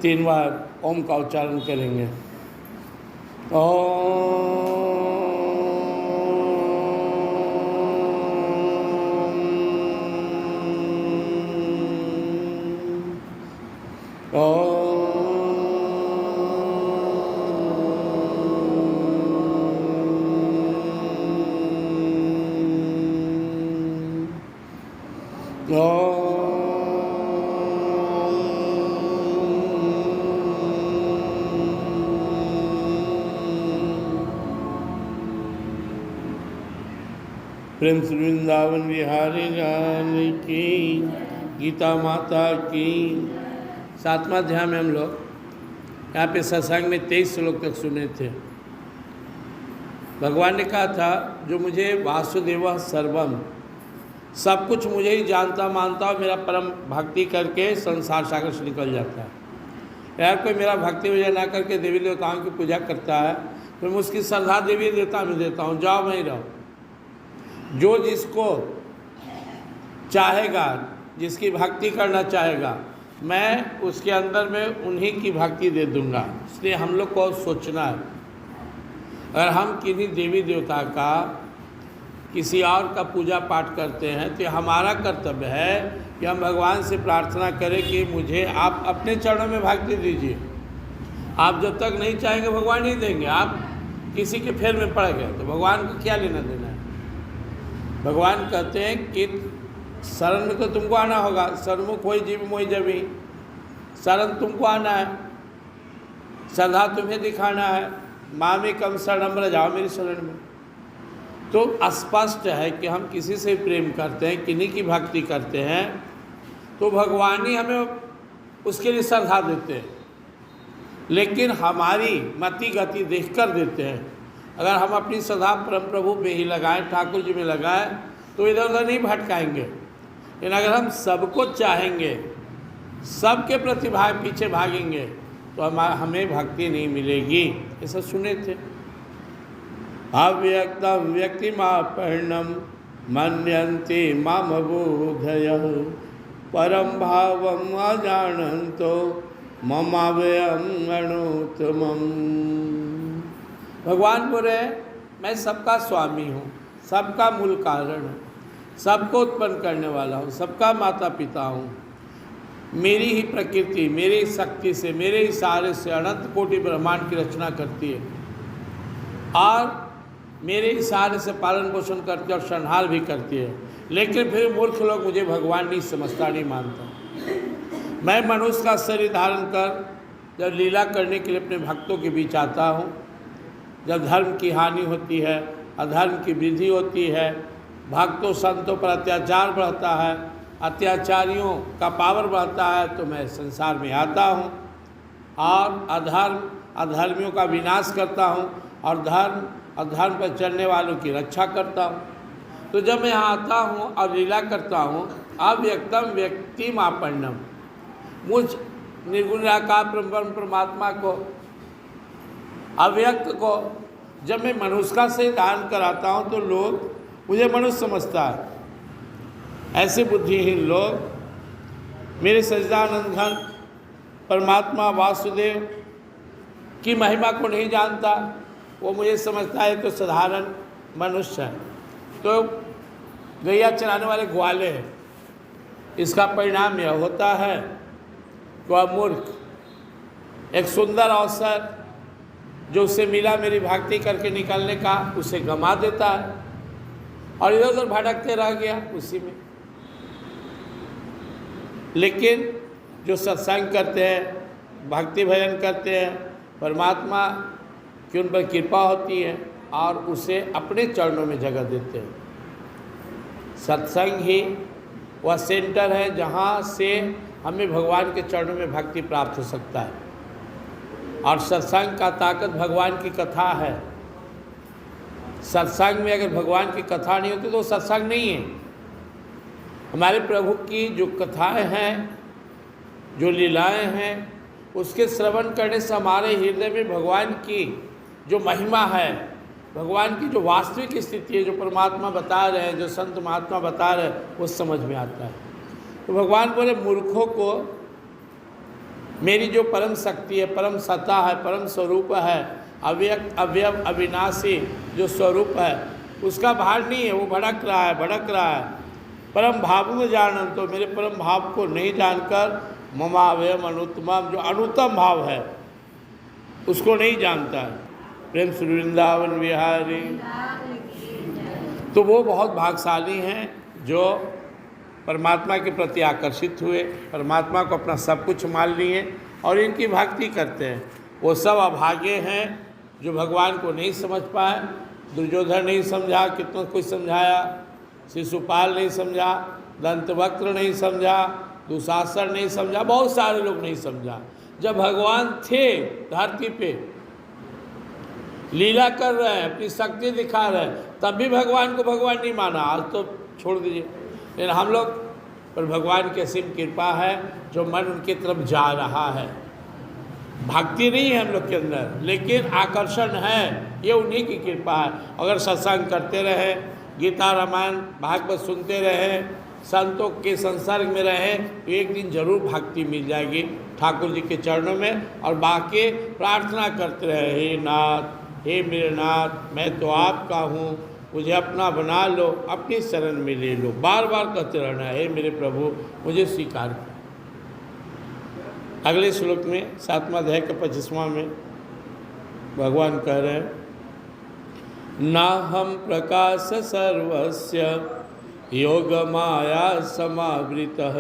3 बार ओम का उच्चारण करेंगे। ओम प्रेम से वृंदावन विहारी जान की, गीता माता की। 7वां अध्याय में हम लोग यहाँ पे सत्संग में 23 श्लोक तक सुने थे। भगवान ने कहा था जो मुझे वासुदेव सर्वम, सब कुछ मुझे ही जानता मानता और मेरा परम भक्ति करके संसार सागर से निकल जाता है। यार कोई मेरा भक्ति पूजा ना करके देवी देवताओं की पूजा करता है तो मैं उसकी श्रद्धा देवी देवता में देता हूँ, जाओ वहीं रहो। जो जिसको चाहेगा, जिसकी भक्ति करना चाहेगा, मैं उसके अंदर में उन्हीं की भक्ति दे दूंगा। इसलिए हम लोग को सोचना है, अगर हम किन्हीं देवी देवता का किसी और का पूजा पाठ करते हैं तो हमारा कर्तव्य है कि हम भगवान से प्रार्थना करें कि मुझे आप अपने चरणों में भक्ति दीजिए। आप जब तक नहीं चाहेंगे भगवान नहीं देंगे। आप किसी के फेर में पड़ गए तो भगवान को क्या लेना देना है। भगवान कहते हैं कि शरण में तो तुमको आना होगा, शरणमुख होई जीव मोहि जभी, शरण तुमको आना है, श्रद्धा तुम्हें दिखाना है। मामी कम शरणम ब्रज, जाओ मेरी शरण में। तो स्पष्ट है कि हम किसी से प्रेम करते हैं, किन्हीं की भक्ति करते हैं तो भगवान ही हमें उसके लिए श्रद्धा देते हैं, लेकिन हमारी मति गति देख कर देते हैं। अगर हम अपनी श्रद्धा परम प्रभु में ही लगाएं, ठाकुर जी में लगाएं, तो इधर उधर नहीं भटकाएंगे। लेकिन अगर हम सबको चाहेंगे, सबके प्रति पीछे भागेंगे तो हमें भक्ति नहीं मिलेगी। ऐसा सुने थे। अव्यक्तम व्यक्तिमापन्नम मन्यन्ते माम बोधयः, परम भावम अजानन्तो ममाव्ययम अणुत्तमम्। भगवान बोले मैं सबका स्वामी हूँ, सबका मूल कारण हूँ, सबको उत्पन्न करने वाला हूँ, सबका माता पिता हूँ। मेरी ही प्रकृति मेरी शक्ति से, मेरे इशारे से अनंत कोटि ब्रह्मांड की रचना करती है और मेरे इशारे से पालन पोषण करती है और संहार भी करती है। लेकिन फिर मूर्ख लोग मुझे भगवान नहीं समझता, नहीं मानता। मैं मनुष्य का शरीर धारण कर जब लीला करने के लिए अपने भक्तों के बीच आता हूँ, जब धर्म की हानि होती है, अधर्म की वृद्धि होती है, भक्तों संतों पर अत्याचार बढ़ता है, अत्याचारियों का पावर बढ़ता है, तो मैं संसार में आता हूँ और अधर्मियों का विनाश करता हूँ और अधर्म पर चलने वालों की रक्षा करता हूँ। तो जब मैं यहाँ आता हूँ और लीला करता हूँ, अव्यक्तम व्यक्तिमापन्नम, मुझ निर्गुण निराकार परमात्मा को, अव्यक्त को जब मैं मनुष्य से दान कराता हूँ तो लोग मुझे मनुष्य समझता है। ऐसे बुद्धिहीन लोग मेरे सच्चिदानंद घन परमात्मा वासुदेव की महिमा को नहीं जानता, वो मुझे समझता है तो साधारण मनुष्य है, तो गैया चराने वाले ग्वाले हैं। इसका परिणाम यह होता है कि वह मूर्ख एक सुंदर अवसर जो उसे मिला मेरी भक्ति करके निकलने का, उसे गंवा देता है और इधर उधर भटकते रह गया उसी में। लेकिन जो सत्संग करते हैं, भक्ति भजन करते हैं, परमात्मा की उन पर कृपा होती है और उसे अपने चरणों में जगह देते हैं। सत्संग ही वह सेंटर है जहाँ से हमें भगवान के चरणों में भक्ति प्राप्त हो सकता है। और सत्संग का ताकत भगवान की कथा है। सत्संग में अगर भगवान की कथा नहीं होती तो सत्संग नहीं है। हमारे प्रभु की जो कथाएं हैं, जो लीलाएं हैं, उसके श्रवण करने से हमारे हृदय में भगवान की जो महिमा है, भगवान की जो वास्तविक स्थिति है, जो परमात्मा बता रहे हैं, जो संत महात्मा बता रहे हैं, वो समझ में आता है। तो भगवान बोले मूर्खों को मेरी जो परम शक्ति है, परम सत्ता है, परम स्वरूप है, अव्यक्त अव्यव अविनाशी जो स्वरूप है, उसका भार नहीं है, वो भड़क रहा है। परम भाव में जानन, तो मेरे परम भाव को नहीं जानकर ममावयम अनुत्तम, जो अनुत्तम भाव है उसको नहीं जानता है। प्रेम श्री वृंदावन बिहारी। तो वो बहुत भाग्यशाली हैं जो परमात्मा के प्रति आकर्षित हुए, परमात्मा को अपना सब कुछ मान लिए और इनकी भक्ति करते हैं। वो सब अभागे हैं जो भगवान को नहीं समझ पाए। दुर्योधन नहीं समझा, कितना कुछ समझाया, शिशुपाल नहीं समझा, दंतवक्त्र नहीं समझा, दुशासन नहीं समझा, बहुत सारे लोग नहीं समझा। जब भगवान थे धरती पे, लीला कर रहे हैं, अपनी शक्ति दिखा रहे हैं, तब भी भगवान को भगवान नहीं माना। आज तो छोड़ दीजिए, लेकिन हम लोग पर भगवान की असीम कृपा है जो मन उनकी तरफ जा रहा है। भक्ति नहीं है हम लोग के अंदर, लेकिन आकर्षण है, ये उन्हीं की कृपा है। अगर सत्संग करते रहे, गीता रामायण भागवत सुनते रहे, संतों के संसर्ग में रहे, तो एक दिन जरूर भक्ति मिल जाएगी ठाकुर जी के चरणों में। और बाकी प्रार्थना करते रहे, हे नाथ, हे मेरे नाथ, मैं तो आपका हूँ, मुझे अपना बना लो, अपनी शरण में ले लो। बार बार कहते रहना, हे मेरे प्रभु मुझे स्वीकार कर। अगले श्लोक में 7वां अध्याय के 25वां में भगवान कह रहे हैं, नाहं प्रकाश सर्वस्य योग माया समावृतः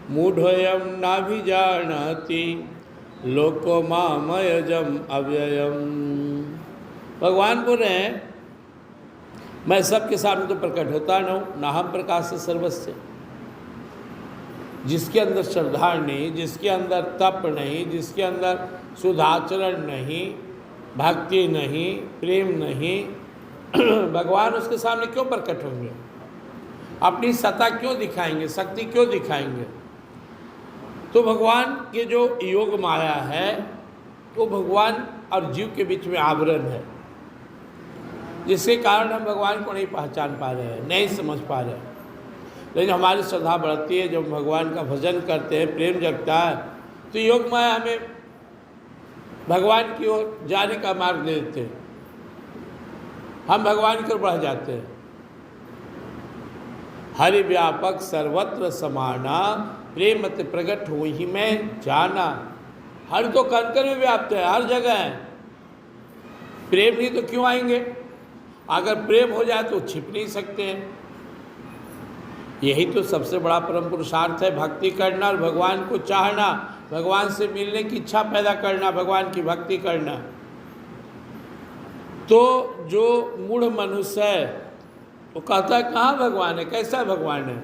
मूढ़ोऽयं नाभिजानाति लोको मामयजम अव्ययम। भगवान बोल रहे हैं, मैं सबके सामने तो प्रकट होता न हूँ, नाहं प्रकाश सर्वस्य। जिसके अंदर श्रद्धा नहीं, जिसके अंदर तप नहीं, जिसके अंदर शुद्धाचरण नहीं, भक्ति नहीं, प्रेम नहीं, भगवान उसके सामने क्यों प्रकट होंगे? अपनी सत्ता क्यों दिखाएंगे, शक्ति क्यों दिखाएंगे? तो भगवान के जो योग माया है वो भगवान और जीव के बीच में आवरण है, जिसके कारण हम भगवान को नहीं पहचान पा रहे हैं, नहीं समझ पा रहे हैं। लेकिन हमारी श्रद्धा बढ़ती है, जब भगवान का भजन करते हैं, प्रेम जगता है, तो योग माया हमें भगवान की ओर जाने का मार्ग दे देते हैं, हम भगवान की ओर बढ़ जाते हैं। हरि व्यापक सर्वत्र समाना, प्रेम मत प्रकट हो ही में जाना। हर तो कण में व्याप्त है, हर जगह है। प्रेम नहीं तो क्यों आएंगे? अगर प्रेम हो जाए तो छिप नहीं सकते हैं। यही तो सबसे बड़ा परम पुरुषार्थ है, भक्ति करना और भगवान को चाहना, भगवान से मिलने की इच्छा पैदा करना, भगवान की भक्ति करना। तो जो मूढ़ मनुष्य है वो कहता है कहाँ भगवान है, कैसा भगवान है?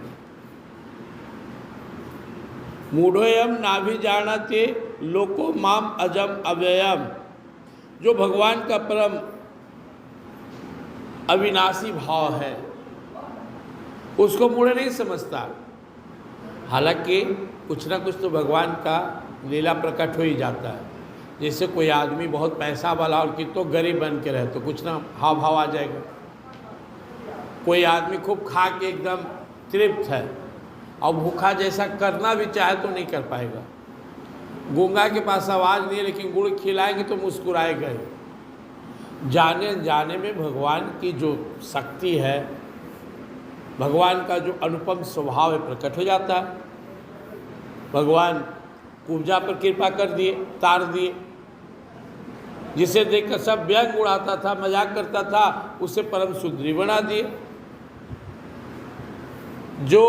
मूढ़ोऽयं नाभिजानाति लोको माम अजम अव्ययम। जो भगवान का परम अविनाशी भाव है उसको मूढ़ नहीं समझता। हालांकि कुछ ना कुछ तो भगवान का लीला प्रकट हो ही जाता है। जैसे कोई आदमी बहुत पैसा वाला और कि तो गरीब बन के रहे तो कुछ ना हाव भाव आ जाएगा। कोई आदमी खूब खा के एकदम तृप्त है और भूखा जैसा करना भी चाहे तो नहीं कर पाएगा। गूंगा के पास आवाज़ नहीं है लेकिन गुड़ खिलाएंगे तो मुस्कुराएगा ही। जाने जाने में भगवान की जो शक्ति है, भगवान का जो अनुपम स्वभाव है प्रकट हो जाता है। भगवान कुब्जा पर कृपा कर दिए, तार दिए। जिसे देखकर सब व्यंग उड़ाता था, मजाक करता था, उसे परम सुंदरी बना दिए। जो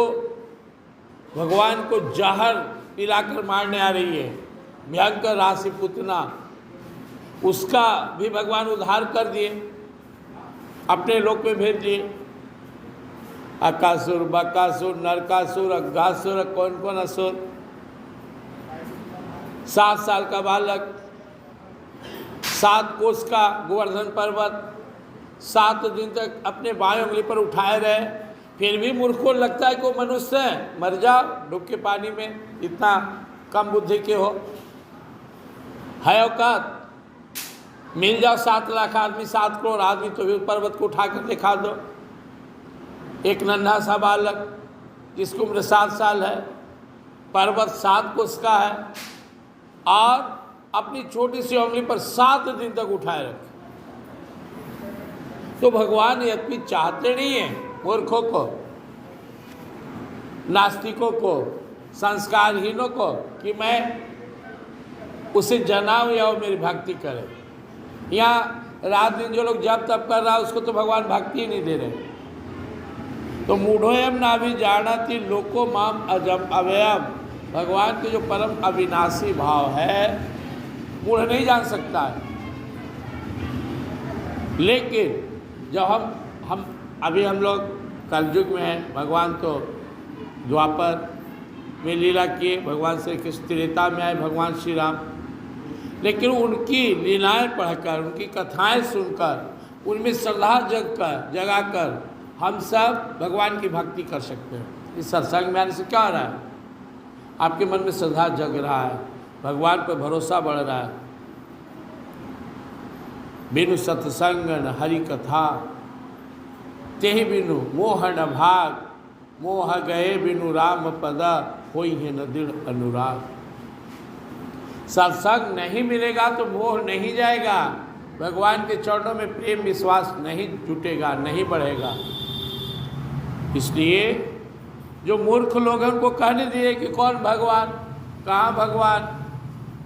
भगवान को जहर पिलाकर मारने आ रही है, भयंकर राशि पुतना, उसका भी भगवान उद्धार कर दिए, अपने लोक में भेज दिए। अकासुर, बकासुर, नरकासुर, अघासुर, कौन कौन असुर। 7 साल का बालक, 7 कोस का गोवर्धन पर्वत 7 दिन तक अपने बाएं उंगली पर उठाए रहे, फिर भी मूर्ख को लगता है कि वो मनुष्य है। मर जाओ डूब के पानी में, इतना कम बुद्धि के हो। है औकात, मिल जाओ 7 लाख आदमी, 7 करोड़ आदमी, तो भी पर्वत को उठा कर दिखा दो। एक नन्हा सा बालक जिसकी उम्र 7 साल है, पर्वत 7 कोस का है, और अपनी छोटी सी उंगली पर 7 दिन तक उठाए रखे। तो भगवान यद्यपि चाहते नहीं है मूर्खों को, नास्तिकों को, संस्कारहीनों को कि मैं उसे जनाऊं या वो मेरी भक्ति करे। यहाँ रात दिन जो लोग जप तप कर रहा है उसको तो भगवान भक्ति ही नहीं दे रहे। तो मूढ़ोयम नाभि जानती लोको माम अजम अवयम, भगवान के जो परम अविनाशी भाव है मूढ़ नहीं जान सकता है। लेकिन जब हम अभी हम लोग कलयुग में हैं, भगवान तो द्वापर में लीला किए, भगवान श्री कृष्ण त्रेता में आए भगवान श्री राम, लेकिन उनकी लीलाएं पढ़कर, उनकी कथाएं सुनकर, उनमें श्रद्धा जगाकर हम सब भगवान की भक्ति कर सकते हैं। इस सत्संग में आने से क्या हो रहा है? आपके मन में श्रद्धा जग रहा है, भगवान पर भरोसा बढ़ रहा है। बिनु सत्संग न हरि कथा, तेहि बिनु मोह न भाग, मोह गए बिनु राम पदा, होई है न दृढ़ अनुराग। सत्संग नहीं मिलेगा तो मोह नहीं जाएगा, भगवान के चरणों में प्रेम विश्वास नहीं जुटेगा, नहीं बढ़ेगा। इसलिए जो मूर्ख लोग हैं उनको कहने दिए कि कौन भगवान, कहाँ भगवान,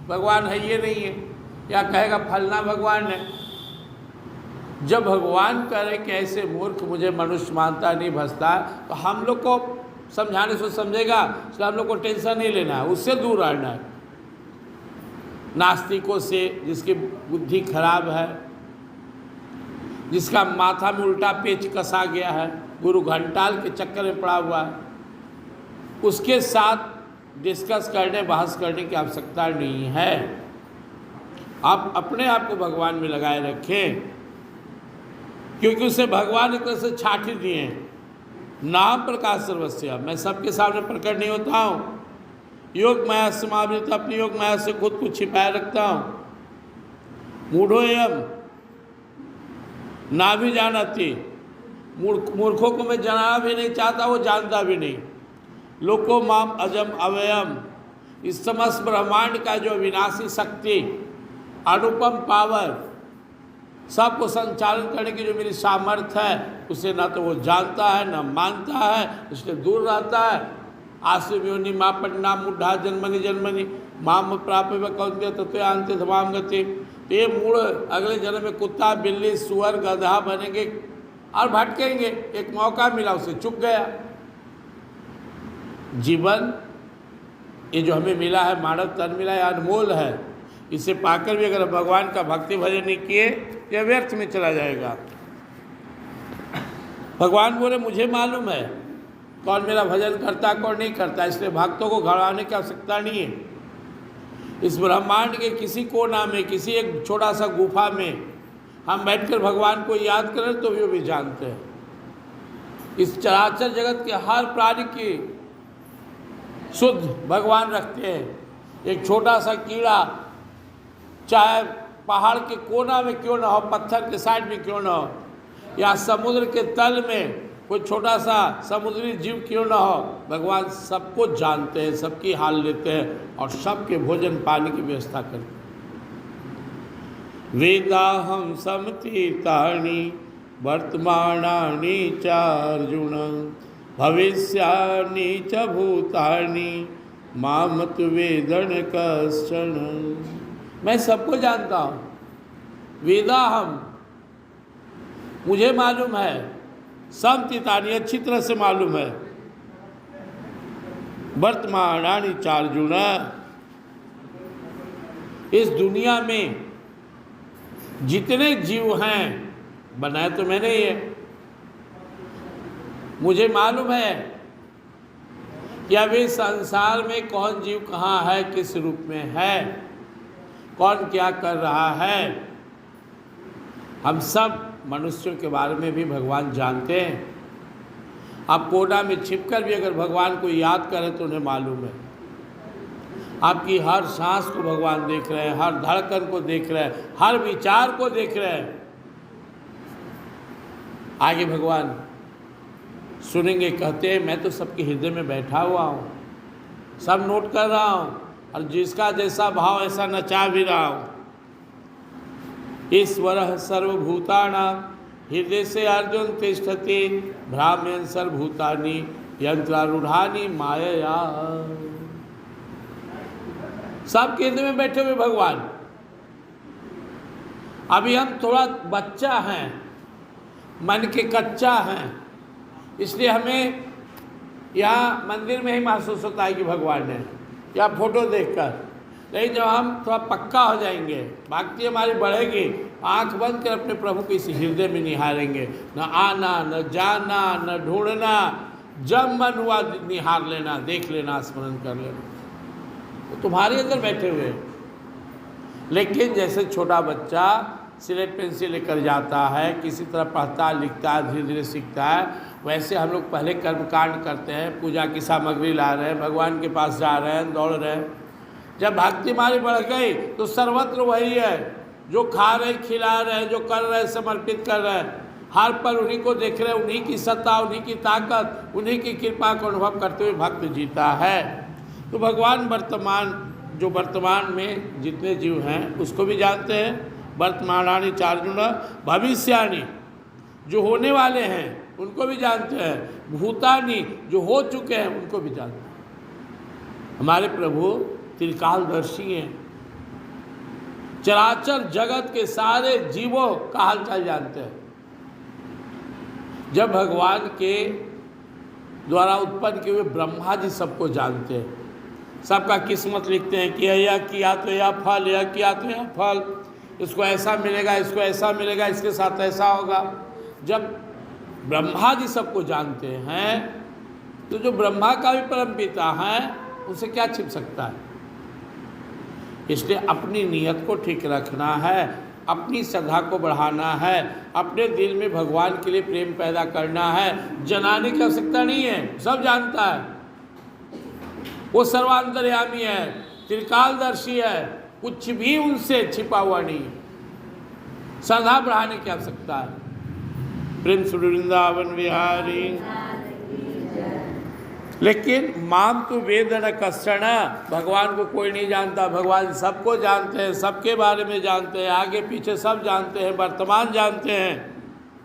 भगवान है ये नहीं है, या कहेगा फलना भगवान है। जब भगवान करे कि ऐसे मूर्ख मुझे मनुष्य मानता नहीं भजता, तो हम लोग को समझाने से समझेगा, इसलिए हम लोग को टेंशन नहीं लेना है, उससे दूर रहना है। नास्तिकों से, जिसकी बुद्धि खराब है, जिसका माथा में उल्टा पेच कसा गया है, गुरु घंटाल के चक्कर में पड़ा हुआ है, उसके साथ डिस्कस करने, बहस करने की आवश्यकता नहीं है। आप अपने आप को भगवान में लगाए रखें, क्योंकि उसे भगवान एक तरह से छाटी दिए हैं। नाम प्रकाश सर्वस्व, मैं सबके सामने प्रकट नहीं होता हूँ, योग माया समावृत, अपनी योग माया से खुद को छिपाए रखता हूँ। मूढ़ोयम ना भी जानती, मूर्खों को मैं जानना भी नहीं चाहता, वो जानता भी नहीं। लोको माम अजम अवयम, इस समस्त ब्रह्मांड का जो विनाशी शक्ति, अनुपम पावर, सबको संचालन करने की जो मेरी सामर्थ्य है, उसे ना तो वो जानता है ना मानता है, इसलिए दूर रहता है। आश्रयोनि माँ पन्ना मुढ़ा जन्मनि जन्मनि माम प्राप्य कौंत्य तत्व अंत्य धमाम गति। ये मूढ़ अगले जन्म में कुत्ता, बिल्ली, सुअर, गधा बनेंगे और भटकेंगे। एक मौका मिला, उसे चुक गया। जीवन ये जो हमें मिला है, मानव तन मिला है, अनमोल है। इसे पाकर भी अगर भगवान का भक्ति भजन नहीं किए, यह व्यर्थ में चला जाएगा। भगवान बोले मुझे मालूम है कौन मेरा भजन करता कौन नहीं करता, इसलिए भक्तों को घबराने की आवश्यकता नहीं है। इस ब्रह्मांड के किसी कोना में, किसी एक छोटा सा गुफा में हम बैठकर भगवान को याद करें तो भी जानते हैं। इस चराचर जगत के हर प्राणी की शुद्ध भगवान रखते हैं। एक छोटा सा कीड़ा चाहे पहाड़ के कोना में क्यों ना हो, पत्थर के साइड में क्यों ना हो, या समुद्र के तल में कोई छोटा सा समुद्री जीव क्यों ना हो, भगवान सबको जानते हैं, सबकी हाल लेते हैं और सबके भोजन पानी की व्यवस्था करते हैं। वेदाहम समतीतानि वर्तमानानि च अर्जुन भविष्यानि च भूतानि मामत वेदन कश्चन। मैं सबको जानता हूँ। वेदाहम, मुझे मालूम है। समतीतानि, अच्छी तरह से मालूम है। वर्तमानानि च अर्जुन, इस दुनिया में जितने जीव हैं बनाए तो मैंने ही है। मुझे मालूम है कि अभी संसार में कौन जीव कहाँ है, किस रूप में है, कौन क्या कर रहा है। हम सब मनुष्यों के बारे में भी भगवान जानते हैं। आप कोना में छिपकर भी अगर भगवान को याद करें तो उन्हें मालूम है। आपकी हर सांस को भगवान देख रहे हैं, हर धड़कन को देख रहे हैं, हर विचार को देख रहे हैं। आगे भगवान सुनेंगे, कहते हैं मैं तो सबके हृदय में बैठा हुआ हूँ, सब नोट कर रहा हूँ और जिसका जैसा भाव ऐसा नचा भी रहा हूँ। ईश्वर सर्वभूतानां हृदय से अर्जुन तिष्ठति भ्राम्यन् सर्वभूतानि यंत्रारूढ़ानि मायया। सबके हृदय में बैठे हुए भगवान। अभी हम थोड़ा बच्चा हैं, मन के कच्चा हैं, इसलिए हमें यहाँ मंदिर में ही महसूस होता है कि भगवान है, या फोटो देखकर। लेकिन जब हम थोड़ा पक्का हो जाएंगे, भक्ति हमारी बढ़ेगी, आंख बंद कर अपने प्रभु को इस हृदय में निहारेंगे। न आना, न जाना, न ढूंढना, जब मन हुआ निहार लेना, देख लेना, स्मरण कर लेना, तो तुम्हारे अंदर बैठे हुए। लेकिन जैसे छोटा बच्चा स्लेट पेंसिल लेकर जाता है, किसी तरह पढ़ता लिखता है, धीरे धीरे सीखता है, वैसे हम लोग पहले कर्मकांड करते हैं, पूजा की सामग्री ला रहे हैं, भगवान के पास जा रहे हैं, दौड़ रहे हैं। जब भक्ति हमारी बढ़ गई तो सर्वत्र वही है, जो खा रहे, खिला रहे, जो कर रहे, समर्पित कर रहे हैं, हर पर उन्हीं को देख रहे, उन्हीं की सत्ता, उन्हीं की ताकत, उन्हीं की कृपा को अनुभव करते हुए भक्त जीता है। तो भगवान वर्तमान में जितने जीव हैं उसको भी जानते हैं। वर्तमानानि चार्जुन भविष्यानि, जो होने वाले हैं उनको भी जानते हैं। भूतानि, जो हो चुके हैं उनको भी जानते हैं। हमारे प्रभु त्रिकालदर्शी हैं, चराचर जगत के सारे जीवों का हालचाल जानते हैं। जब भगवान के द्वारा उत्पन्न किए हुए ब्रह्मा जी सबको जानते हैं, सबका किस्मत लिखते हैं कि यह किया तो यह फल, यह किया तो यह फल, इसको ऐसा मिलेगा, इसको ऐसा मिलेगा, इसके साथ ऐसा होगा। जब ब्रह्मा जी सबको जानते हैं तो जो ब्रह्मा का भी परम पिता है उसे क्या छिप सकता है। इसलिए अपनी नीयत को ठीक रखना है, अपनी श्रद्धा को बढ़ाना है, अपने दिल में भगवान के लिए प्रेम पैदा करना है। जनाने की आवश्यकता नहीं है, सब जानता है, वो सर्वांतर्यामी है, त्रिकालदर्शी है, कुछ भी उनसे छिपा हुआ नहीं है। श्रद्धा बढ़ाने की आवश्यकता है। प्रेम से वृंदावन विहारी। लेकिन माम तो वेद न कषण, भगवान को कोई नहीं जानता। भगवान सबको जानते हैं, सबके बारे में जानते हैं, आगे पीछे सब जानते हैं, वर्तमान जानते हैं।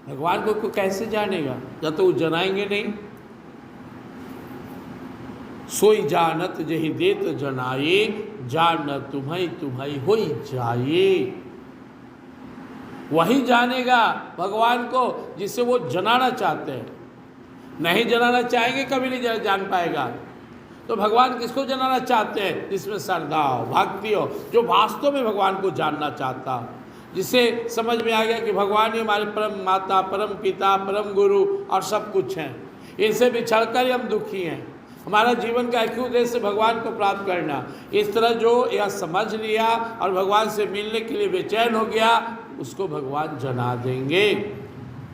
भगवान को कैसे जानेगा जब तो वो जनाएंगे नहीं। सोई जानत जही देत जनाए, जान तुम्हें तुम्हें होई जाए। वही जानेगा भगवान को जिसे वो जनाना चाहते हैं। नहीं जनाना चाहेंगे कभी नहीं जान पाएगा। तो भगवान किसको जनाना चाहते हैं? जिसमें श्रद्धा हो, भक्ति हो, जो वास्तव में भगवान को जानना चाहता हो, जिसे समझ में आ गया कि भगवान ही हमारे परम माता, परम पिता, परम गुरु और सब कुछ हैं। इनसे बिछड़कर ही हम दुखी हैं। हमारा जीवन का एक ही उद्देश्य भगवान को प्राप्त करना। इस तरह जो यह समझ लिया और भगवान से मिलने के लिए बेचैन हो गया, उसको भगवान जना देंगे।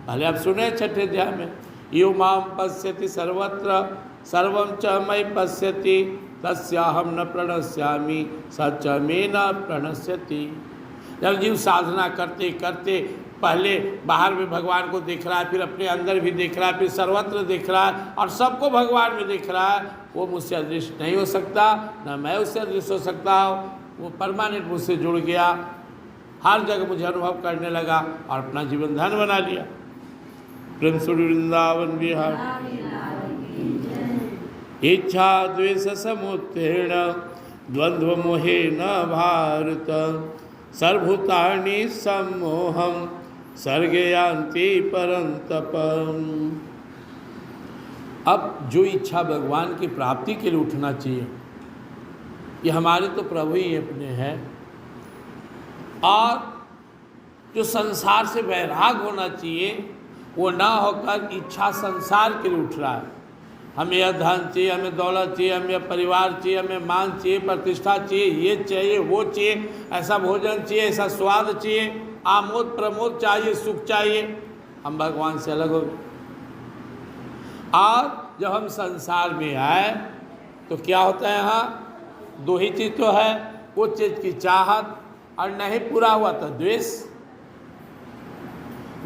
पहले आप सुने छठे अध्याय में, यो माम पश्यति सर्वत्र सर्वं च मयि पश्यति तस्याहम न प्रणश्यामि सच में न प्रणश्यति। जब जीव साधना करते करते पहले बाहर में भगवान को देख रहा है, फिर अपने अंदर भी देख रहा है, फिर सर्वत्र देख रहा है और सबको भगवान में देख रहा है, वो मुझसे अदृश्य नहीं हो सकता, न मैं उससे अदृश्य हो सकता हूँ। वो परमानेंट मुझसे जुड़ गया, हर जगह मुझे अनुभव करने लगा और अपना जीवन धन बना लिया। प्रेम से वृंदावन विहार। इच्छा द्वेष समुत्तीर्ण द्वंद्व मोहे न भारत सर्वभूतानि सम्मोहम सर्गे यान्ति परंतप। अब जो इच्छा भगवान की प्राप्ति के लिए उठना चाहिए, ये हमारे तो प्रभु ही अपने हैं। और जो संसार से वैराग होना चाहिए वो ना होकर इच्छा संसार के लिए उठ रहा है। हमें यह धन चाहिए, हमें दौलत चाहिए, हमें यह परिवार चाहिए, हमें मान चाहिए, प्रतिष्ठा चाहिए, ये चाहिए, वो चाहिए, ऐसा भोजन चाहिए, ऐसा स्वाद चाहिए, आमोद प्रमोद चाहिए, सुख चाहिए। हम भगवान से अलग हो गए। और जब हम संसार में आए तो क्या होता है, यहाँ दो ही चीज़ तो है, वो चीज़ की चाहत और नहीं पूरा हुआ तो द्वेष।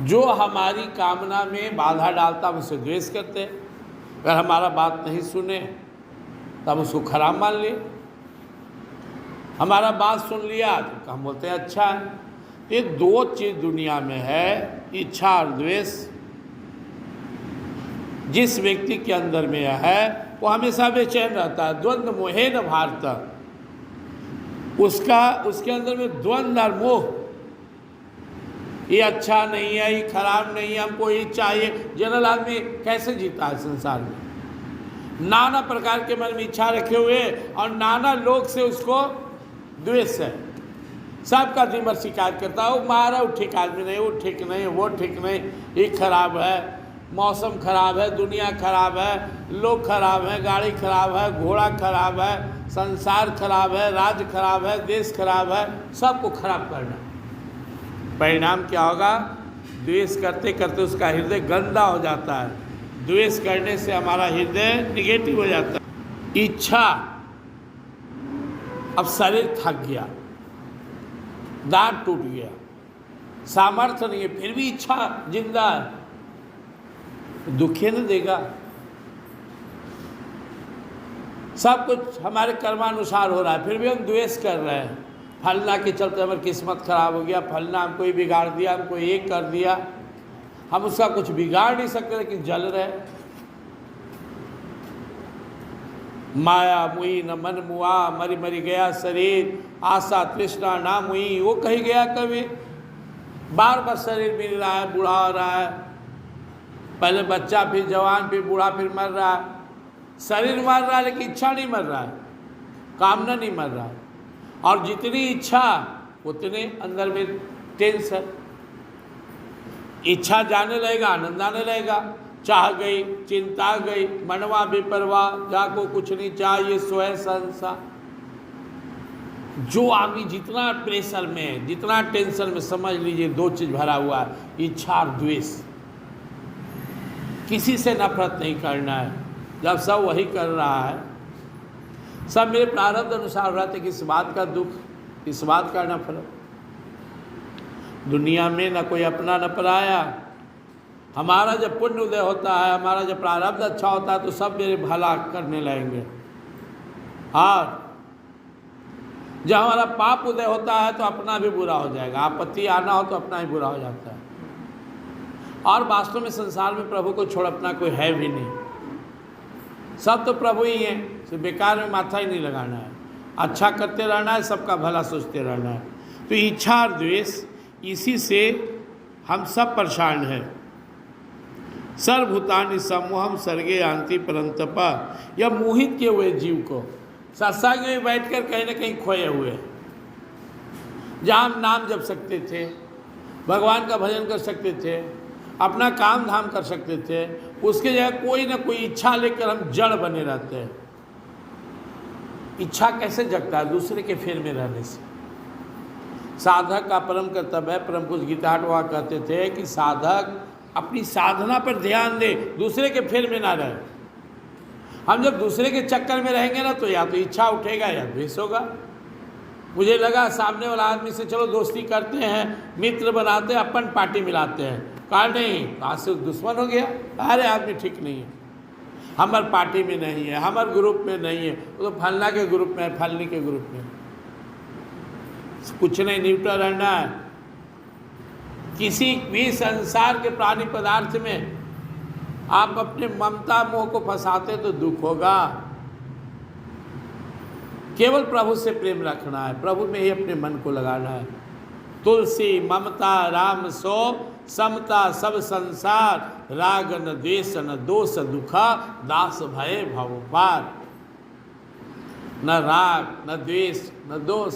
जो हमारी कामना में बाधा डालता हम उसे द्वेष करते हैं। अगर हमारा बात नहीं सुने तो हम उसको खराब मान लिए। हमारा बात सुन लिया तो हम बोलते हैं अच्छा है। ये दो चीज़ दुनिया में है, इच्छा और द्वेष। जिस व्यक्ति के अंदर में है वो हमेशा बेचैन रहता है। द्वंद्व मोहे न भारत, उसके अंदर में द्वंद्व और मोह, ये अच्छा नहीं है, ये खराब नहीं है, हमको ये चाहिए। जनरल आदमी कैसे जीता है संसार में? नाना प्रकार के मन में इच्छा रखे हुए और नाना लोग से उसको द्वेष है। सबका दिमाग शिकायत करता है, वो मारा, वो ठीक आदमी नहीं, वो ठीक नहीं, वो ठीक नहीं, ये खराब है, मौसम खराब है, दुनिया खराब है, लोग खराब हैं, गाड़ी खराब है, घोड़ा खराब है, संसार खराब है, राज्य खराब है, देश खराब है, सबको खराब करना। परिणाम क्या होगा? द्वेष करते करते उसका हृदय गंदा हो जाता है। द्वेष करने से हमारा हृदय निगेटिव हो जाता है। इच्छा, अब शरीर थक गया, दांत टूट गया, सामर्थ्य नहीं है, फिर भी इच्छा जिंदा है, दुखे न देगा। सब कुछ हमारे कर्मानुसार हो रहा है, फिर भी हम द्वेष कर रहे हैं। फलना के चलते हमारी किस्मत खराब हो गया, फलना हमको ही बिगाड़ दिया, हमको ये कर दिया। हम उसका कुछ बिगाड़ नहीं सकते, लेकिन जल रहे। माया मुई न मन मुआ, मरी मरी गया शरीर, आशा तृष्णा ना मुई, वो कही गया कभी। बार बार शरीर मिल रहा है, बूढ़ा हो रहा है, पहले बच्चा, फिर जवान, फिर बूढ़ा, फिर मर रहा है। शरीर मर रहा है लेकिन इच्छा नहीं मर रहा है, कामना नहीं मर रहा है। और जितनी इच्छा उतने अंदर में टेंशन। इच्छा जाने लगेगा, आनंद आने लगेगा। चाह गई, चिंता गई, मनवा बेपरवाह, जाको कुछ नहीं चाहिए, सोए संसा। जो आदमी जितना प्रेशर में, जितना टेंशन में, समझ लीजिए दो चीज़ भरा हुआ है, इच्छा और द्वेष। किसी से नफरत नहीं करना है। जब सब वही कर रहा है, सब मेरे प्रारब्ध अनुसार हो रहा था, किस बात का दुख, किस बात का नफरत। दुनिया में न कोई अपना न पराया। हमारा जब पुण्य उदय होता है, हमारा जब प्रारब्ध अच्छा होता है, तो सब मेरे भला करने लगेंगे। और जब हमारा पाप उदय होता है तो अपना भी बुरा हो जाएगा। आपत्ति आना हो तो अपना ही बुरा हो जाता है। और वास्तव में संसार में प्रभु को छोड़ अपना कोई है भी नहीं। सब तो प्रभु ही हैं, सिर्फ बेकार में माथा ही नहीं लगाना है, अच्छा करते रहना है, सबका भला सोचते रहना है। तो इच्छा और द्वेष, इसी से हम सब परेशान हैं। सर्वभूतानि सम्मोहम सर्गे यान्ति परंतपा, यह मोहित किए हुए जीव को सत्संग में बैठकर कहीं ना कहीं खोए हुए, जहाँ हम नाम जप सकते थे, भगवान का भजन कर सकते थे, अपना काम धाम कर सकते थे, उसके जगह कोई ना कोई इच्छा लेकर हम जड़ बने रहते हैं। इच्छा कैसे जगता है? दूसरे के फेर में रहने से। साधक का परम कर्तव्य है, परम कुछ गीताट वहाँ कहते थे कि साधक अपनी साधना पर ध्यान दे, दूसरे के फेर में ना रहे। हम जब दूसरे के चक्कर में रहेंगे ना, तो या तो इच्छा उठेगा या द्वेष होगा। मुझे लगा सामने वाला आदमी से चलो दोस्ती करते हैं, मित्र बनाते हैं, अपन पार्टी मिलाते हैं। कहा नहीं, आज से दुश्मन हो गया। अरे आदमी ठीक नहीं है, हमारे पार्टी में नहीं है, हमारे ग्रुप में नहीं है, वो तो फलना के ग्रुप में है, फलनी के ग्रुप में। कुछ नहीं, न्यूट्रल रहना है। किसी भी संसार के प्राणी पदार्थ में आप अपने ममता मोह को फंसाते तो दुख होगा। केवल प्रभु से प्रेम रखना है, प्रभु में ही अपने मन को लगाना है। तुलसी ममता राम सो समता सब संसार, राग न द्वेष न दोष दुखा, दास भय भव पार। न राग न द्वेष न दोष,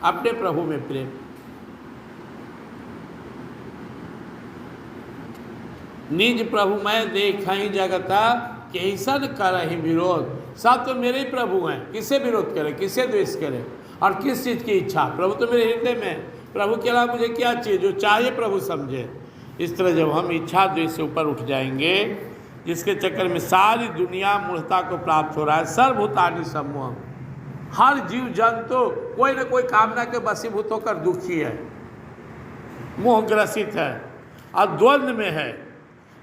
अपने प्रभु में प्रेम। निज प्रभु मैं देखहि जगता, कैसन करहि विरोध। सब तो मेरे ही प्रभु हैं, किससे विरोध करें, किससे द्वेष करें, और किस चीज़ की इच्छा? प्रभु तो मेरे हृदय में है। प्रभु के अलावा मुझे क्या चाहिए? जो चाहिए प्रभु समझे। इस तरह जब हम इच्छा द्वेष से ऊपर उठ जाएंगे, जिसके चक्कर में सारी दुनिया मूढ़ता को प्राप्त हो रहा है। सर्वभूतानि सम्मोहम, हर जीव जंतु कोई न कोई कामना के वशीभूत होकर दुखी है, मोहग्रसित है और द्वंद्व में है।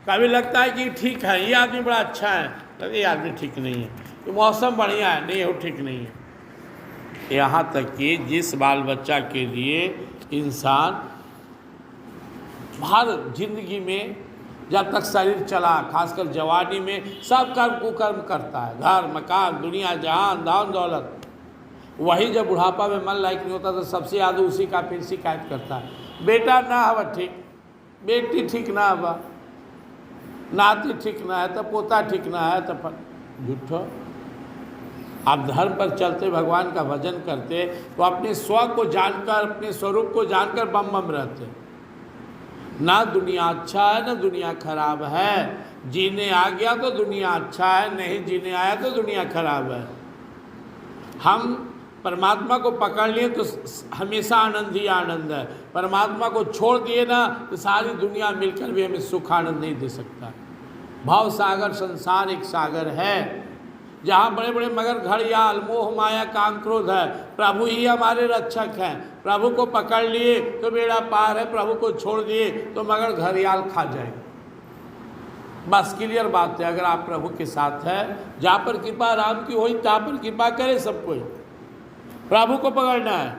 कभी लगता है कि ठीक है, ये आदमी बड़ा अच्छा है, कभी ये आदमी ठीक नहीं है, ये मौसम बढ़िया है, नहीं वो ठीक नहीं है। यहाँ तक कि जिस बाल बच्चा के लिए इंसान हर जिंदगी में जब तक शरीर चला, खासकर जवानी में सब कर्म कुकर्म करता है, घर मकान दुनिया जहान धन दौलत, वही जब बुढ़ापा में मन लायक नहीं होता तो सबसे ज़्यादा उसी का फिर शिकायत करता है, बेटा ना हवा ठीक, बेटी ठीक ना हवा, नाती ठीक ना है तो पोता ठीक ना है तो झूठो। आप धर्म पर चलते, भगवान का भजन करते तो अपने स्व को जानकर, अपने स्वरूप को जानकर बम बम रहते। ना दुनिया अच्छा है ना दुनिया खराब है, जीने आ गया तो दुनिया अच्छा है, नहीं जीने आया तो दुनिया खराब है। हम परमात्मा को पकड़ लिए तो हमेशा आनंद ही आनंद है, परमात्मा को छोड़ दिए ना तो सारी दुनिया मिलकर भी हमें सुख आनंद नहीं दे सकता। भाव सागर संसार एक सागर है जहाँ बड़े बड़े मगर घड़ियाल मोह माया काम क्रोध है, प्रभु ही हमारे रक्षक हैं। प्रभु को पकड़ लिए तो बेड़ा पार है, प्रभु को छोड़ दिए तो मगर घड़ियाल खा जाएगा। बस क्लियर बात है। अगर आप प्रभु के साथ है, जहाँ पर कृपा राम की होई तहाँ पर कृपा करे सब कोई, प्रभु को पकड़ना है।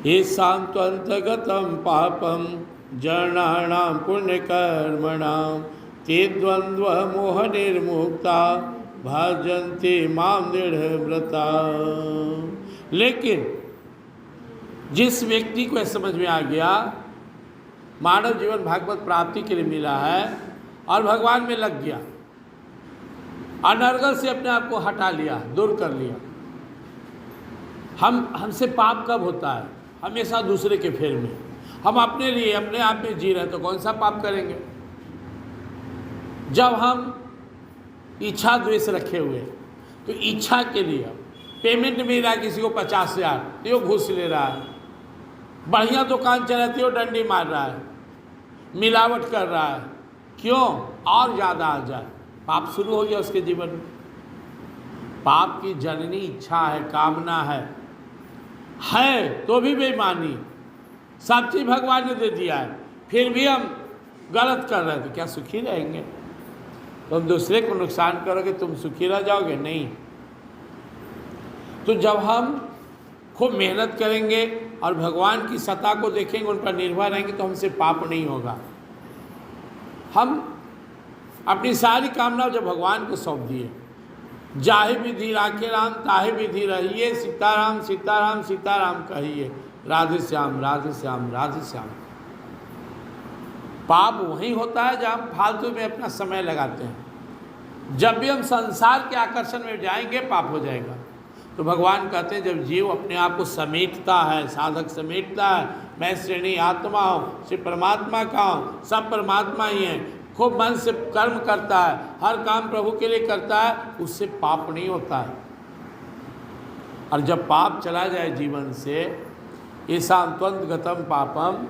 ये सांत्वंतगतम पापम जनानाम पुण्य कर्मणाम ते द्वंद्व मोह निर्मुक्ता भजन्ते माम दृढ़व्रता। लेकिन जिस व्यक्ति को समझ में आ गया मानव जीवन भागवत प्राप्ति के लिए मिला है और भगवान में लग गया, अनर्गल से अपने आप को हटा लिया, दूर कर लिया। हमसे पाप कब होता है? हमेशा दूसरे के फेर में। हम अपने लिए अपने आप में जी रहे हैं तो कौन सा पाप करेंगे? जब हम इच्छा द्वेष रखे हुए तो इच्छा के लिए पेमेंट मिल रहा है किसी को 50,000 तो वो घूस ले रहा है, बढ़िया दुकान चलाती हो डंडी मार रहा है, मिलावट कर रहा है, क्यों? और ज़्यादा आ जाए, पाप शुरू हो गया उसके जीवन में। पाप की जननी इच्छा है, कामना है तो भी बेईमानी, सब चीज़ भगवान ने दे दिया है, फिर भी हम गलत कर रहे हैं तो क्या सुखी रहेंगे? तुम दूसरे को नुकसान करोगे, तुम सुखी रह जाओगे? नहीं। तो जब हम खूब मेहनत करेंगे और भगवान की सत्ता को देखेंगे, उन पर निर्भर रहेंगे तो हमसे पाप नहीं होगा। हम अपनी सारी कामना जब भगवान को सौंप दिए, जाहे विधि राखे राम ताहे विधि रहिए, सीताराम सीताराम सीताराम कहिए, राधे श्याम राधे श्याम राधे श्याम। पाप वही होता है जहाँ हम फालतू में अपना समय लगाते हैं। जब भी हम संसार के आकर्षण में जाएंगे पाप हो जाएगा। तो भगवान कहते हैं जब जीव अपने आप को समेटता है, साधक समेटता है, मैं श्रेणी आत्मा हूँ, सिर्फ परमात्मा का हूँ, सब परमात्मा ही है, खूब मन से कर्म करता है, हर काम प्रभु के लिए करता है, उससे पाप नहीं होता है। और जब पाप चला जाए जीवन से, ऐसा त्वंत गतम पापम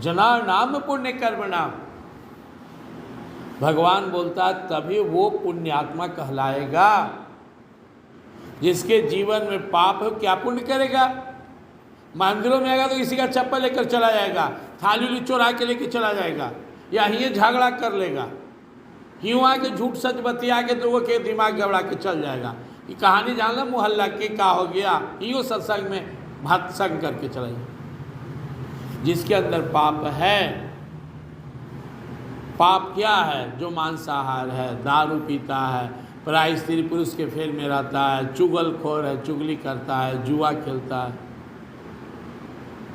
जना नाम पुण्य कर्म नाम, भगवान बोलता है तभी वो पुण्यात्मा कहलाएगा। जिसके जीवन में पाप है क्या पुण्य करेगा? मंदिरों में आएगा तो किसी का चप्पल लेकर चला जाएगा, थाली उली चुरा के लेकर चला जाएगा, या ये झगड़ा कर लेगा, यूँ आके झूठ सच बतिया के तो वो के दिमाग गबड़ा के चल जाएगा। ये कहानी जान लो मोहल्ला के का हो गया, यूँ सत्संग में भत्संग करके चला जाएगा। जिसके अंदर पाप है, पाप क्या है? जो मांसाहार है, दारू पीता है, पराई स्त्री पुरुष के फेर में रहता है, चुगलखोर है, चुगली करता है, जुआ खेलता है,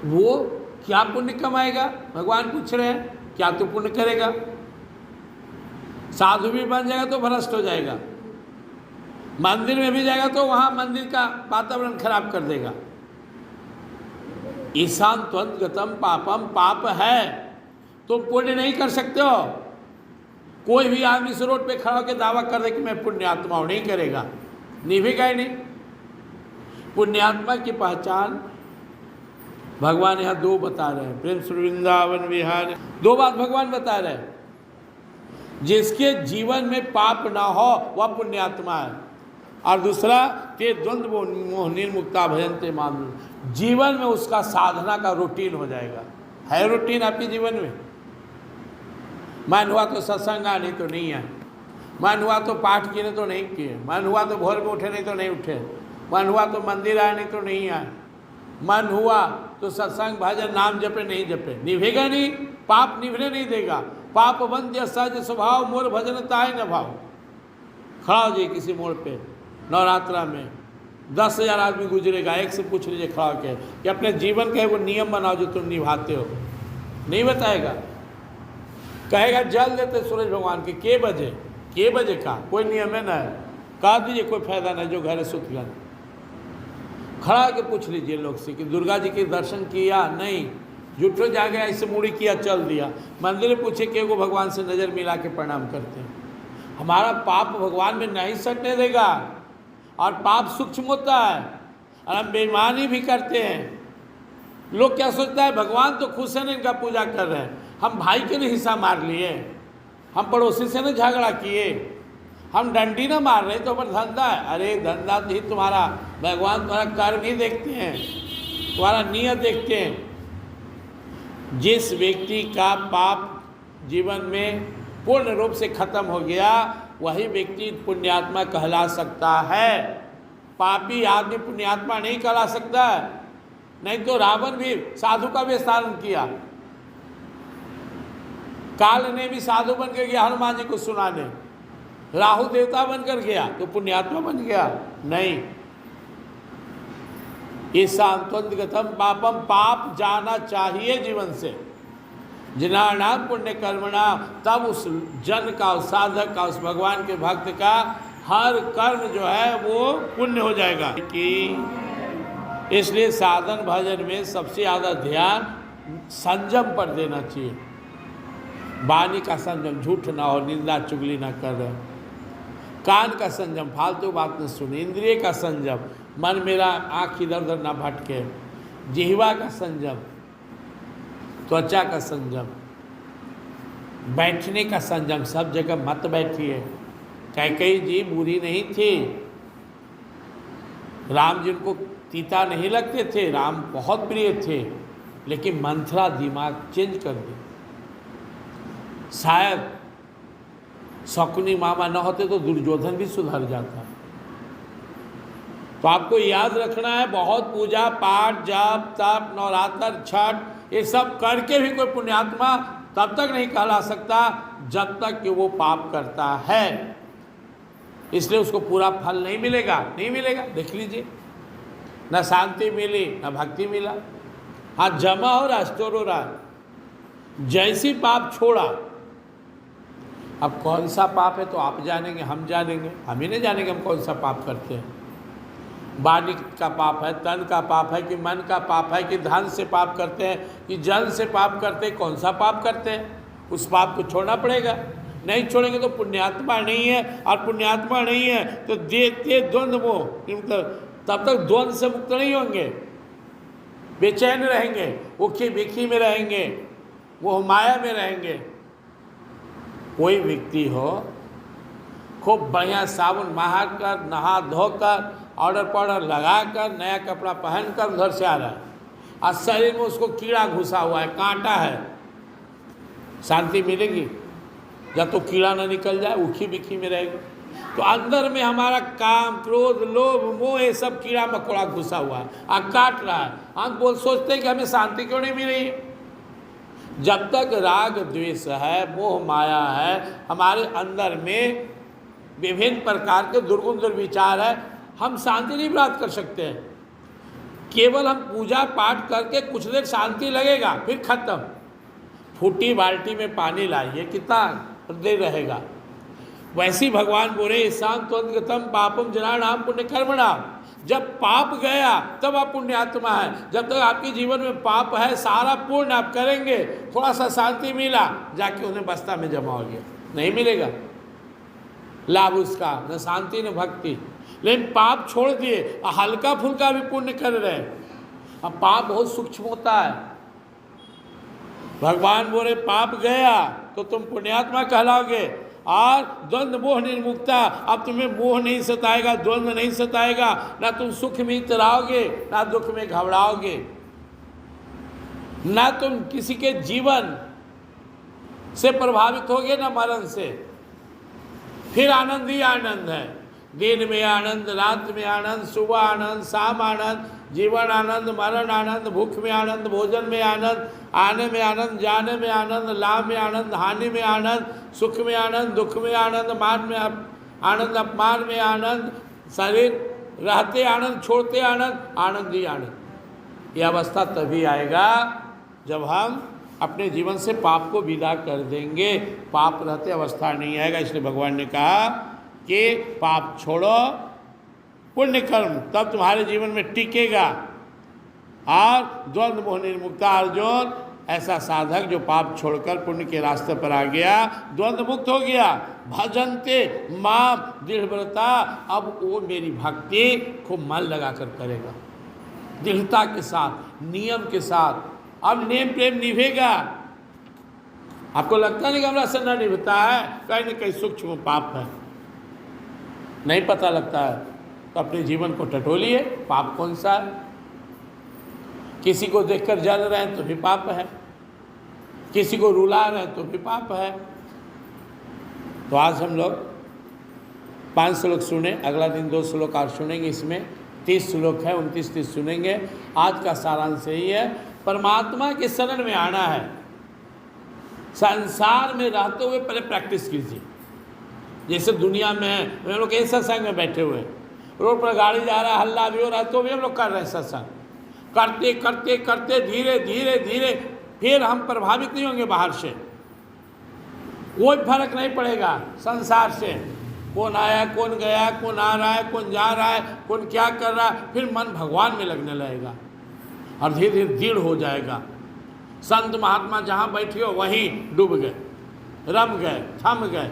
वो क्या पुण्य कमाएगा? भगवान पूछ रहे हैं क्या तू पुण्य करेगा? साधु भी बन जाएगा तो भ्रष्ट हो जाएगा, मंदिर में भी जाएगा तो वहाँ मंदिर का वातावरण खराब कर देगा। ईशान त्वंत गतम पापम, पाप है तुम पुण्य नहीं कर सकते हो। कोई भी आदमी इस रोड पे खड़ा होकर दावा कर दे कि मैं पुण्यात्मा हूँ, नहीं करेगा, निभेगा ही नहीं। पुण्यात्मा की पहचान भगवान यहाँ दो बता रहे हैं, प्रेम श्री वृंदावन विहार, दो बात भगवान बता रहे हैं। जिसके जीवन में पाप ना हो वह पुण्यात्मा है, और दूसरा ते द्वंद्व मोह निर्मुक्ता भजन्ते माम, जीवन में उसका साधना का रूटीन हो जाएगा। है रूटीन आपके जीवन में? मन हुआ तो सत्संग नहीं तो नहीं है, मन हुआ तो पाठ किए तो नहीं किए, मन हुआ तो भोर में उठे नहीं तो नहीं उठे, मन हुआ तो मंदिर आए, नहीं तो नहीं आए। मन हुआ तो सत्संग भजन नाम जपे, नहीं जपे, निभेगा नहीं, पाप निभने नहीं देगा। पाप बंध्य सहज स्वभाव, मोर भजन ताय न भाव। खड़ा हो जाइए किसी मोड़ पे नवरात्रा में, 10,000 आदमी गुजरेगा, एक से पूछ लीजिए खड़ा के कि अपने जीवन का वो नियम बनाओ जो तुम निभाते हो। नहीं बताएगा, कहेगा जल देते सूरज भगवान के बजे का कोई नियम है ना, कहा दीजिए कोई फायदा नहीं, जो घर है सुत गया। खड़ा के पूछ लीजिए लोग से कि दुर्गा जी के दर्शन किया, नहीं, जुटो जा गया, ऐसे मुड़ी किया, चल दिया। मंदिर में पूछे कि वो भगवान से नज़र मिला के प्रणाम करते हैं। हमारा पाप भगवान में नहीं सटने देगा, और पाप सूक्ष्म होता है, और हम बेईमानी भी करते हैं। लोग क्या सोचता है, भगवान तो खुश है ना, इनका पूजा कर रहे हैं, हम भाई के लिए हिस्सा मार लिए, हम पड़ोसी से ना झगड़ा किए, हम डंडी ना मार रहे, तो हमारा धंधा है। अरे धंधा ही तुम्हारा, भगवान तुम्हारा कर्म ही देखते हैं, तुम्हारा नियत देखते हैं। जिस व्यक्ति का पाप जीवन में पूर्ण रूप से खत्म हो गया, वही व्यक्ति पुण्यात्मा कहला सकता है। पापी आदमी पुण्यात्मा नहीं कहला सकता है। नहीं तो रावण भी साधु का वेश धारण किया, काल ने भी साधु बनकर गया हनुमान जी को सुनाने, राहु देवता बनकर गया तो पुण्यात्मा बन गया? नहीं। ईशांतोन्गतम पापम, पाप जाना चाहिए जीवन से। जिनानाम पुण्य कर्मणा, तब उस जन का, उस साधक का, उस भगवान के भक्त का हर कर्म जो है वो पुण्य हो जाएगा। कि इसलिए साधन भजन में सबसे ज़्यादा ध्यान संयम पर देना चाहिए। वाणी का संयम, झूठ ना हो, निंदा चुगली ना कर रहे। कान का संयम, फालतू बात न सुने। इंद्रिय का संयम, मन मेरा आँख इधर उधर ना भटके। जिह्वा का संयम, त्वचा का संयम, बैठने का संयम, सब जगह मत बैठिए। कैकेयी जी बुरी नहीं थी, राम जी को तीता नहीं लगते थे, राम बहुत प्रिय थे, लेकिन मंथरा दिमाग चेंज कर दी। शायद शकुनी मामा न होते तो दुर्योधन भी सुधर जाता। तो आपको याद रखना है, बहुत पूजा पाठ, जप तप, नवरात्र, छठ, ये सब करके भी कोई पुण्यात्मा तब तक नहीं कहला सकता जब तक कि वो पाप करता है। इसलिए उसको पूरा फल नहीं मिलेगा, नहीं मिलेगा। देख लीजिए, न शांति मिली न भक्ति मिला। हाँ, जमा हो रहा, स्टोर हो रहा। जैसी पाप छोड़ा, अब कौन सा पाप है तो आप जानेंगे, हम जानेंगे, हम ही नहीं जानेंगे हम कौन सा पाप करते हैं। वाणी का पाप है, तन का पाप है, कि मन का पाप है, कि धन से पाप करते हैं, कि जन से पाप करते हैं, कौन सा पाप करते हैं, उस पाप को छोड़ना पड़ेगा। नहीं छोड़ेंगे तो पुण्यात्मा नहीं है, और पुण्यात्मा नहीं है तो देते द्वंद्व मोह, मतलब तब तक द्वंद्व से मुक्त नहीं होंगे, बेचैन रहेंगे, उखी बिखी में रहेंगे, वो माया में रहेंगे। कोई व्यक्ति हो खूब बढ़िया साबुन महाकर, नहा धोकर, ऑर्डर पाउडर लगाकर, नया कपड़ा पहनकर घर से आ रहा है, और शरीर में उसको कीड़ा घुसा हुआ है, कांटा है, शांति मिलेगी? जब तो कीड़ा ना निकल जाए, उखी बिखी में रहेगी। तो अंदर में हमारा काम, क्रोध, लोभ, मोह, ये सब कीड़ा मकोड़ा घुसा हुआ है, काट रहा है। हम सोचते हैं कि हमें शांति क्यों नहीं मिल रही है। जब तक राग द्वेष है, मोह माया है, हमारे अंदर में विभिन्न प्रकार के दुर्गुण दुर्विचार है, हम शांति नहीं प्राप्त कर सकते हैं। केवल हम पूजा पाठ करके कुछ देर शांति लगेगा, फिर खत्म। फूटी बाल्टी में पानी लाइए, कितना देर रहेगा। वैसी भगवान बोले, शांतोन्गतम पापम जनानाम पुण्य कर्मणाम। जब पाप गया तब आप पुण्यात्मा है। जब तक आपके जीवन में पाप है, सारा पूर्ण आप करेंगे, थोड़ा सा शांति मिला, जाके उन्हें बस्ता में जमा हो गया, नहीं मिलेगा लाभ उसका, न शांति न भक्ति। लेकिन पाप छोड़ दिए, हल्का फुल्का भी पुण्य कर रहे हैं। अब पाप बहुत सूक्ष्म होता है। भगवान बोले पाप गया तो तुम पुण्यात्मा कहलाओगे, और द्वंद्व मोह निर्मुक्ता, अब तुम्हें मोह नहीं सताएगा, द्वंद्व नहीं सताएगा, ना तुम सुख में इतराओगे, ना दुख में घबराओगे, ना तुम किसी के जीवन से प्रभावित होगे, ना मरण से। फिर आनंद ही आनंद है। दिन में आनंद, रात में आनंद, सुबह आनंद, शाम आनंद, जीवन आनंद, मरण आनंद, भूख में आनंद, भोजन में आनंद, आने में आनंद, जाने में आनंद, लाभ में आनंद, हानि में आनंद, सुख में आनंद, दुख में आनंद, मान में आनंद, अपमान में आनंद, शरीर रहते आनंद, छोड़ते आनंद, आनंद ही आनंद। ये अवस्था तभी आएगा जब हम अपने जीवन से पाप को विदा कर देंगे। पाप रहते अवस्था नहीं आएगा। इसलिए भगवान ने कहा कि पाप छोड़ो, पुण्य कर्म, तब तुम्हारे जीवन में टिकेगा। और द्वंद्व मोह निर्मुक्ता अर्जुन, ऐसा साधक जो पाप छोड़कर पुण्य के रास्ते पर आ गया, द्वंद्व मुक्त हो गया। भजन्ते माम दृढ़व्रता, अब वो मेरी भक्ति खूब मन लगाकर करेगा, दृढ़ता के साथ, नियम के साथ। अब नेम प्रेम निभेगा। आपको लगता नहीं कि हमारा से न निभता है, कहीं न कहीं सूक्ष्म पाप है, नहीं पता लगता है। तो अपने जीवन को टटोलिए, पाप कौन सा है। किसी को देखकर जल रहे हैं तो भी पाप है, किसी को रुला रहे हैं तो भी पाप है। तो आज हम लोग 5 श्लोक सुने, अगला दिन 2 श्लोक और सुनेंगे। इसमें 30 श्लोक है, 29-30 सुनेंगे। आज का सारांश यही है, परमात्मा के शरण में आना है। संसार में रहते हुए पहले प्रैक्टिस कीजिए। जैसे दुनिया में है, हम लोग एक सत्संग में बैठे हुए, रोड पर गाड़ी जा रहा है, हल्ला भी हो रहा है, तो भी हम लोग कर रहे हैं सत्संग। करते करते करते धीरे धीरे धीरे फिर हम प्रभावित नहीं होंगे बाहर से, कोई फर्क नहीं पड़ेगा संसार से। कौन आया, कौन गया, कौन आ रहा है, कौन जा रहा है, कौन क्या कर रहा है, फिर मन भगवान में लगने लगेगा और धीरे धीरे दृढ़ हो जाएगा। संत महात्मा जहाँ बैठे हो वहीं डूब गए, रम गए, थम गए।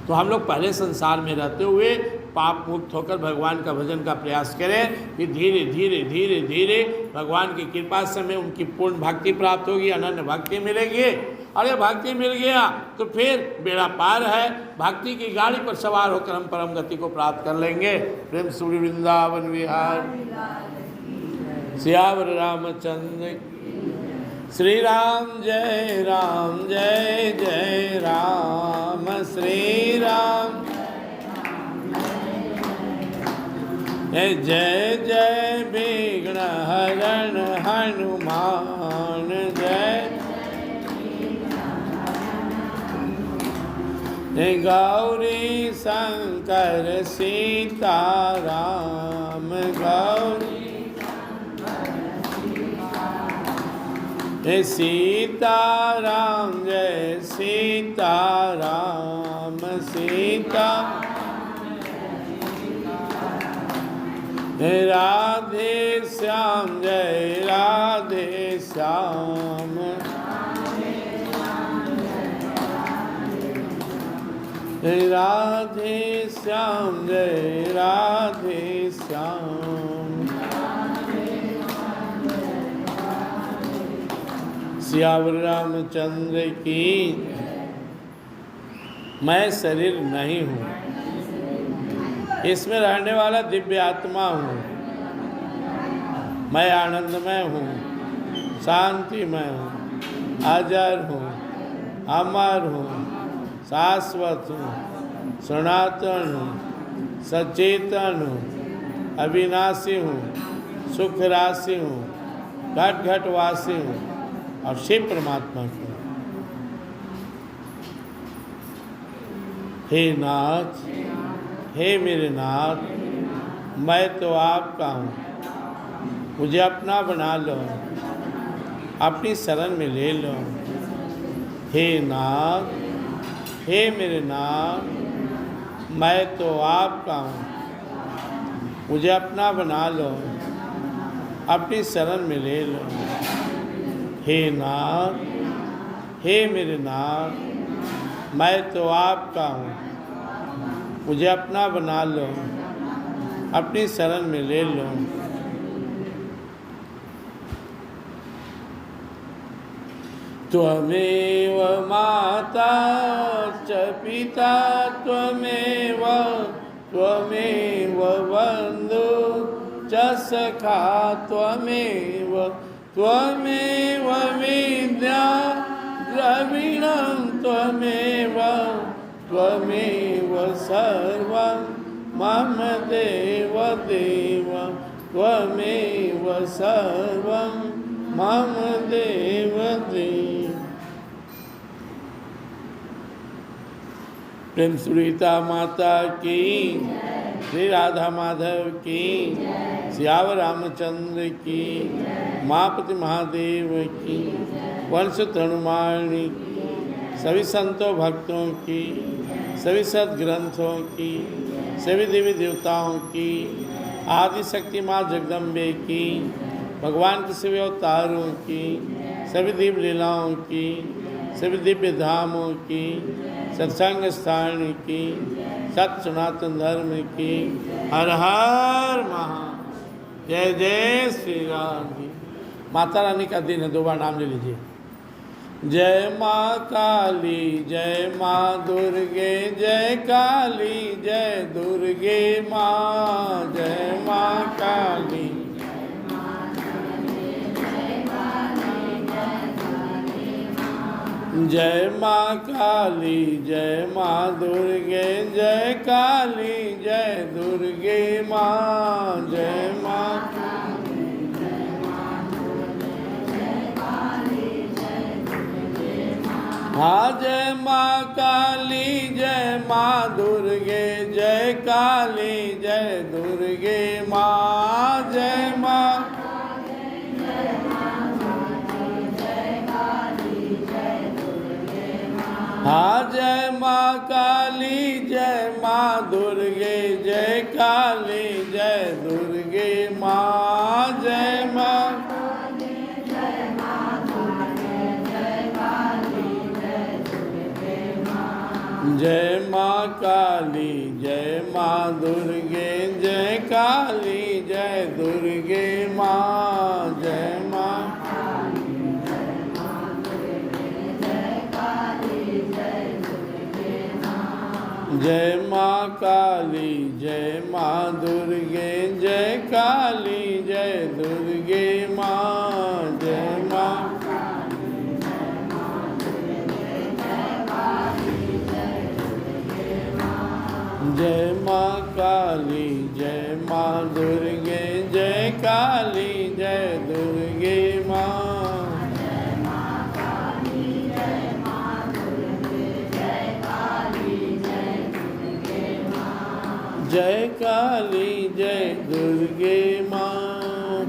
तो हम लोग पहले संसार में रहते हुए पाप मुक्त होकर भगवान का भजन का प्रयास करें। फिर धीरे धीरे धीरे धीरे भगवान की कृपा से हमें उनकी पूर्ण भक्ति प्राप्त होगी, अनन्य भक्ति मिलेगी। अरे भक्ति मिल गया तो फिर बेड़ा पार है। भक्ति की गाड़ी पर सवार होकर हम परम गति को प्राप्त कर लेंगे। प्रेम सूर्य वृंदावन विहार सियावर रामचंद्र श्री राम जय जय राम श्री राम जय जय विघ्न हरण हनुमान जय गौरी शंकर सीताराम गौरी सीताराम जय सीताराम सीता राधे श्याम जय राधे श्याम राधे श्याम जय राधे श्याम। सियावर रामचंद्र की। मैं शरीर नहीं हूँ, इसमें रहने वाला दिव्य आत्मा हूँ। मैं आनंदमय हूँ, शांतिमय हूँ, अजर हूँ, अमर हूँ, शाश्वत हूँ, सनातन हूँ, सचेतन हूँ, अविनाशी हूँ, सुख राशि हूँ, घट घट वासी हूँ और शिव परमात्मा की। हे नाथ, हे मेरे नाथ, मैं तो आपका हूँ, मुझे अपना बना लो, अपनी शरण में ले लो। हे नाथ, हे मेरे नाथ, मैं तो आपका हूँ, मुझे अपना बना लो, अपनी शरण में ले लो। हे नाथ, हे मेरे नाथ, मैं तो आपका हूँ, मुझे अपना बना लो, अपनी शरण में ले लो। त्वमेव माता च पिता त्वमेव, त्वमेव बन्धु च सखा त्वमेव, त्वमेव विद्या द्रविणं त्वमेव, त्वमेव सर्वं मम देव देव त्वमेव सर्वं मम देव देव। प्रेम सुरीता माता की, श्री राधा माधव की, सियावर रामचंद्र की, मापति महादेव की, वंश तनुमाणी की, सभी संतों भक्तों की, सभी सद्ग्रंथों की, सभी देवी देवताओं की, आदि शक्ति माँ जगदम्बे की, भगवान के सभी अवतारों की, सभी दिव्य लीलाओं की, सभी दिव्य धामों की, सत्संग स्थान की, सत्य सनातन धर्म की। हर हर महादेव। जय जय श्री राम जी। माता रानी का दिन है, 2 बार नाम ले लीजिए। जय माँ काली जय माँ दुर्गे, जय काली जय दुर्गे माँ, जय माँ काली। जय माँ काली जय माँ दुर्गे, जय काली जय दुर्गे माँ, जय माँ। हाँ जय माँ काली जय माँ दुर्गे, जय काली जय दुर्गे माँ, जय माँ। हाँ जय माँ काली जय माँ दुर्गे, जय काली जय दुर्गे माँ, जय माँ। जय माँ काली जय माँ दुर्गे, जय काली जय दुर्गे माँ, जय माँ। जय माँ काली जय माँ दुर्गे, जय काली जय दुर्गे माँ, जय माँ। जय माँ काली जय माँ दुर्गे, जय काली जय दुर्गे माँ। जय काली जय दुर्गे माँ,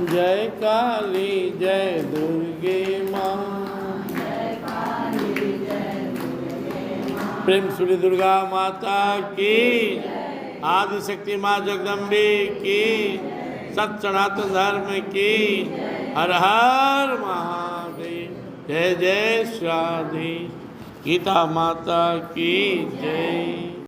जय काली जय दुर्गे माँ। प्रेम सूर्य दुर्गा माता की, आदि शक्ति माँ जगदम्बे की, सत्य सनातन धर्म की। हर हर महादेव। जय जय श्री राधे। गीता माता की जय।